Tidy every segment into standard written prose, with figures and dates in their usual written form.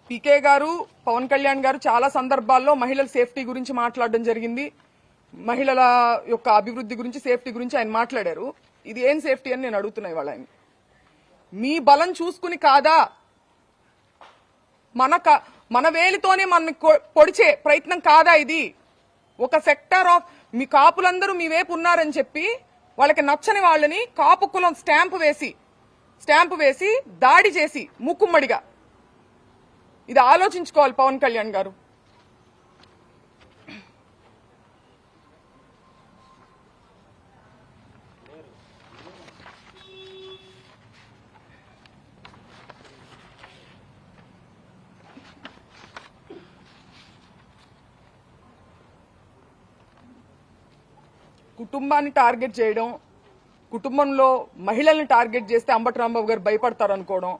పీకే గారు పవన్ కళ్యాణ్ గారు చాలా సందర్భాల్లో మహిళల సేఫ్టీ గురించి మాట్లాడడం జరిగింది. మహిళల యొక్క అభివృద్ధి గురించి, సేఫ్టీ గురించి ఆయన మాట్లాడారు. ఇది ఏం సేఫ్టీ అని నేను అడుగుతున్నా ఇవాళ ఆయన. మీ బలం చూసుకుని కాదా, మన వేలితోనే మన పొడిచే ప్రయత్నం కాదా ఇది? ఒక సెక్టర్ ఆఫ్ మీ కాపులందరూ మీ వైపు ఉన్నారని చెప్పి వాళ్ళకి నచ్చని వాళ్ళని కాపు కులం స్టాంపు వేసి దాడి చేసి ముక్కుమ్మడిగా, ఇది ఆలోచించుకోవాలి పవన్ కళ్యాణ్ గారు. కుటుంబాన్ని టార్గెట్ చేయడం, కుటుంబంలో మహిళల్ని టార్గెట్ చేస్తే అంబటి రాంబాబు గారు భయపడతారు అనుకోవడం.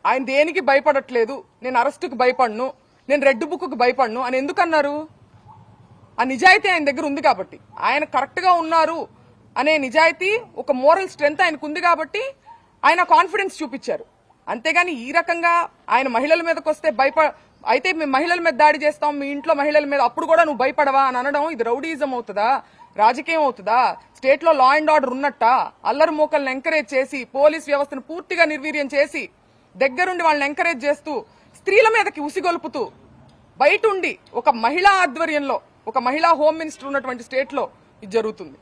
ఆయన దేనికి భయపడట్లేదు, నేను అరెస్టుకు భయపడను, నేను రెడ్ బుక్కు భయపడను అని ఎందుకన్నారు? ఆ నిజాయితీ ఆయన దగ్గర ఉంది కాబట్టి, ఆయన కరెక్ట్ గా ఉన్నారు అనే నిజాయితీ, ఒక మోరల్ స్ట్రెంగ్త్ ఆయనకు ఉంది కాబట్టి ఆయన కాన్ఫిడెన్స్ చూపించారు. అంతేగాని ఈ రకంగా ఆయన మహిళల మీదకి వస్తే అయితే మేము మహిళల మీద దాడి చేస్తాం, మీ ఇంట్లో మహిళల మీద, అప్పుడు కూడా నువ్వు భయపడవా అని అనడం ఇది రౌడీజం అవుతుందా, రాజకీయం అవుతుందా? స్టేట్ లో లా అండ్ ఆర్డర్ ఉన్నట్ట? అల్లరి మూకల్ని ఎంకరేజ్ చేసి, పోలీస్ వ్యవస్థను పూర్తిగా నిర్వీర్యం చేసి, దగ్గరుండి వాళ్ళని ఎంకరేజ్ చేస్తూ, స్త్రీల మీదకి ఉసిగొల్పుతూ, బయట ఉండి ఒక మహిళా ఆధ్వర్యంలో, ఒక మహిళా హోమ్ మినిస్టర్ ఉన్నటువంటి స్టేట్ లో ఇది జరుగుతుంది.